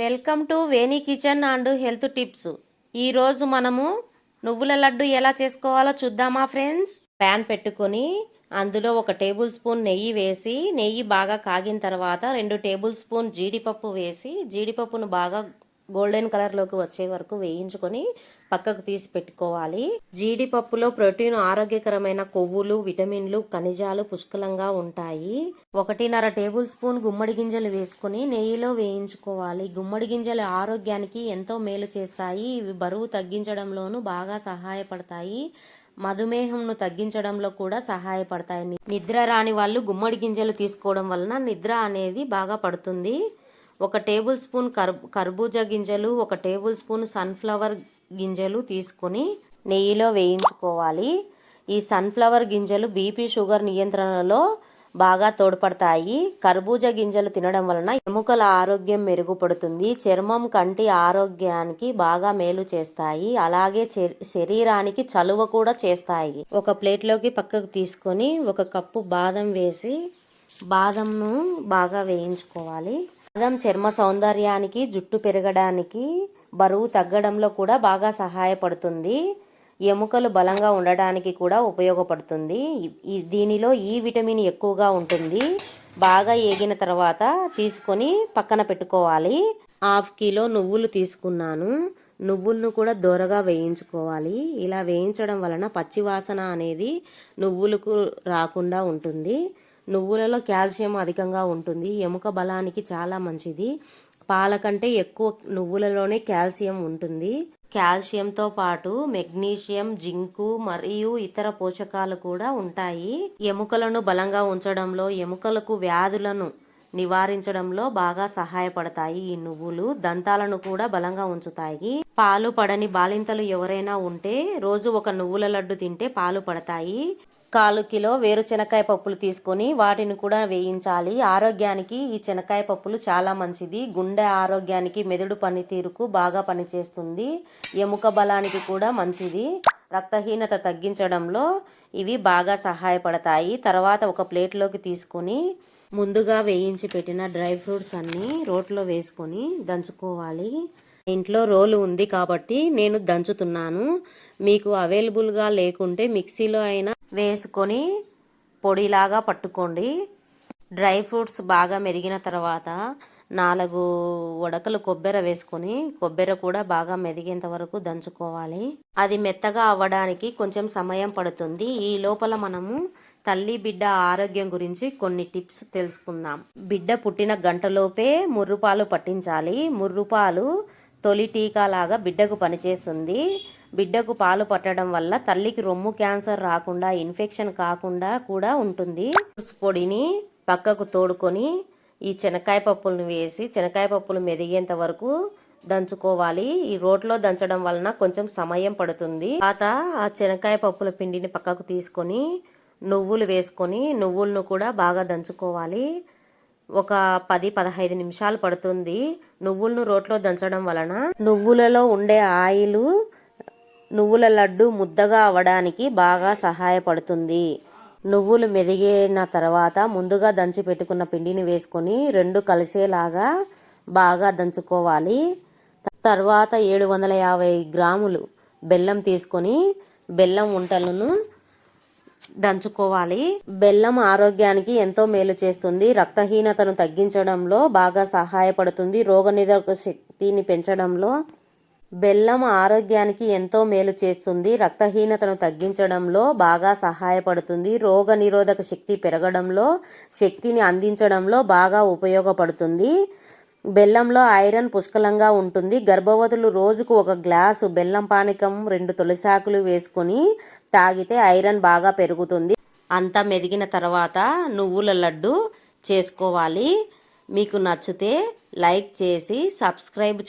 Welcome to Veni kitchen and health tips. ఈరోజు మనము నువ్వుల లడ్డు ఎలా చేసుకోవాలో చూద్దామా ఫ్రెండ్స్. ప్యాన్ పెట్టుకొని అందులో 1 టేబుల్ స్పూన్ నెయ్యి వేసి, నెయ్యి బాగా కాగిన తర్వాత 2 టేబుల్ స్పూన్ జీడిపప్పు వేసి, జీడిపప్పును బాగా గోల్డెన్ కలర్లోకి వచ్చే వరకు వేయించుకొని పక్కకు తీసి పెట్టుకోవాలి. జీడిపప్పులో ప్రోటీన్, ఆరోగ్యకరమైన కొవ్వులు, విటమిన్లు, ఖనిజాలు పుష్కలంగా ఉంటాయి. 1.5 టేబుల్ స్పూన్ గుమ్మడి గింజలు వేసుకొని నెయ్యిలో వేయించుకోవాలి. గుమ్మడి గింజలు ఆరోగ్యానికి ఎంతో మేలు చేస్తాయి. ఇవి బరువు తగ్గించడంలోనూ బాగా సహాయపడతాయి. మధుమేహంను తగ్గించడంలో కూడా సహాయపడతాయి. నిద్ర రాని వాళ్ళు గుమ్మడి గింజలు తీసుకోవడం వలన నిద్ర అనేది బాగా పడుతుంది. 1 టేబుల్ స్పూన్ కర్బూజా గింజలు, 1 టేబుల్ స్పూన్ సన్ఫ్లవర్ గింజలు తీసుకొని నెయ్యిలో వేయించుకోవాలి. ఈ సన్ఫ్లవర్ గింజలు బీపీ, షుగర్ నియంత్రణలో బాగా తోడ్పడతాయి. కర్బూజా గింజలు తినడం వలన ఎముకల ఆరోగ్యం మెరుగుపడుతుంది. చర్మం, కంటి ఆరోగ్యానికి బాగా మేలు చేస్తాయి. అలాగే శరీరానికి చలువ కూడా చేస్తాయి. ఒక ప్లేట్లోకి పక్కకు తీసుకొని 1 కప్పు బాదం వేసి బాదంను బాగా వేయించుకోవాలి. బాదం చర్మ సౌందర్యానికి, జుట్టు పెరగడానికి, బరువు తగ్గడంలో కూడా బాగా సహాయపడుతుంది. ఎముకలు బలంగా ఉండడానికి కూడా ఉపయోగపడుతుంది. దీనిలో ఈ విటమిన్ ఎక్కువగా ఉంటుంది. బాగా ఏగిన తర్వాత తీసుకొని పక్కన పెట్టుకోవాలి. 1/2 కిలో నువ్వులు తీసుకున్నాను. నువ్వులను కూడా దోరగా వేయించుకోవాలి. ఇలా వేయించడం వలన పచ్చివాసన అనేది నువ్వులకు రాకుండా ఉంటుంది. నువ్వులలో కాల్షియం అధికంగా ఉంటుంది. ఎముక బలానికి చాలా మంచిది. పాల కంటే ఎక్కువ నువ్వులలోనే కాల్షియం ఉంటుంది. కాల్షియంతో పాటు మెగ్నీషియం, జింకు మరియు ఇతర పోషకాలు కూడా ఉంటాయి. ఎముకలను బలంగా ఉంచడంలో, ఎముకలకు వ్యాధులను నివారించడంలో బాగా సహాయపడతాయి. ఈ నువ్వులు దంతాలను కూడా బలంగా ఉంచుతాయి. పాలు పడని బాలింతలు ఎవరైనా ఉంటే రోజు 1 నువ్వుల లడ్డు తింటే పాలు పడతాయి. 1/4 కిలో వేరుశెనక్కాయ పప్పులు తీసుకొని వాటిని కూడా వేయించాలి. ఆరోగ్యానికి ఈ శనక్కాయ పప్పులు చాలా మంచిది. గుండె ఆరోగ్యానికి, మెదడు పనితీరుకు బాగా పనిచేస్తుంది. ఎముక బలానికి కూడా మంచిది. రక్తహీనత తగ్గించడంలో ఇవి బాగా సహాయపడతాయి. తర్వాత ఒక ప్లేట్లోకి తీసుకొని ముందుగా వేయించి పెట్టిన డ్రై ఫ్రూట్స్ అన్నీ రోట్లో వేసుకొని దంచుకోవాలి. ఇంట్లో రోలు ఉంది కాబట్టి నేను దంచుతున్నాను. మీకు అవైలబుల్గా లేకుంటే మిక్సీలో అయినా వేసుకొని పొడిలాగా పట్టుకోండి. డ్రై ఫ్రూట్స్ బాగా మెదిగిన తర్వాత 4 వడకలు కొబ్బరి వేసుకొని కొబ్బరి కూడా బాగా మెదిగేంత వరకు దంచుకోవాలి. అది మెత్తగా అవ్వడానికి కొంచెం సమయం పడుతుంది. ఈ లోపల మనము తల్లి బిడ్డ ఆరోగ్యం గురించి కొన్ని టిప్స్ తెలుసుకుందాం. బిడ్డ పుట్టిన గంటలోపే ముర్రుపాలు పట్టించాలి. ముర్రుపాలు తొలి టీకా లాగా బిడ్డకు పనిచేస్తుంది. బిడ్డకు పాలు పట్టడం వల్ల తల్లికి రొమ్ము క్యాన్సర్ రాకుండా, ఇన్ఫెక్షన్ కాకుండా కూడా ఉంటుంది. పొడిని పక్కకు తోడుకొని ఈ శనక్కాయ పప్పులను వేసి శనక్కాయ పప్పులు మెదిగేంత వరకు దంచుకోవాలి. ఈ రోట్లో దంచడం వలన కొంచెం సమయం పడుతుంది. తర్వాత ఆ శనక్కాయ పప్పుల పిండిని పక్కకు తీసుకొని నువ్వులు వేసుకొని నువ్వులను కూడా బాగా దంచుకోవాలి. ఒక 10-15 నిమిషాలు పడుతుంది. నువ్వులను రోట్లో దంచడం వలన నువ్వులలో ఉండే ఆయిల్ నువ్వుల లడ్డు ముద్దగా అవ్వడానికి బాగా సహాయపడుతుంది. నువ్వులు మెదిగిన తర్వాత ముందుగా దంచి పెట్టుకున్న పిండిని వేసుకొని 2 కలిసేలాగా బాగా దంచుకోవాలి. తర్వాత 750 గ్రాములు బెల్లం తీసుకొని బెల్లం ఉంటలను దంచుకోవాలి. బెల్లం ఆరోగ్యానికి ఎంతో మేలు చేస్తుంది. రక్తహీనతను తగ్గించడంలో బాగా సహాయపడుతుంది. రోగనిరోధక శక్తిని పెంచడంలో బెల్లం ఆరోగ్యానికి ఎంతో మేలు చేస్తుంది. రక్తహీనతను తగ్గించడంలో బాగా సహాయపడుతుంది. రోగ నిరోధక శక్తి పెరగడంలో, శక్తిని అందించడంలో బాగా ఉపయోగపడుతుంది. బెల్లంలో ఐరన్ పుష్కలంగా ఉంటుంది. గర్భవతులు రోజుకు 1 గ్లాసు బెల్లం పానకం, 2 తులసాకులు వేసుకొని తాగితే ఐరన్ బాగా పెరుగుతుంది. అంతా మెదిగిన తర్వాత నువ్వుల లడ్డు చేసుకోవాలి. మీకు నచ్చితే లైక్ చేసి సబ్స్క్రైబ్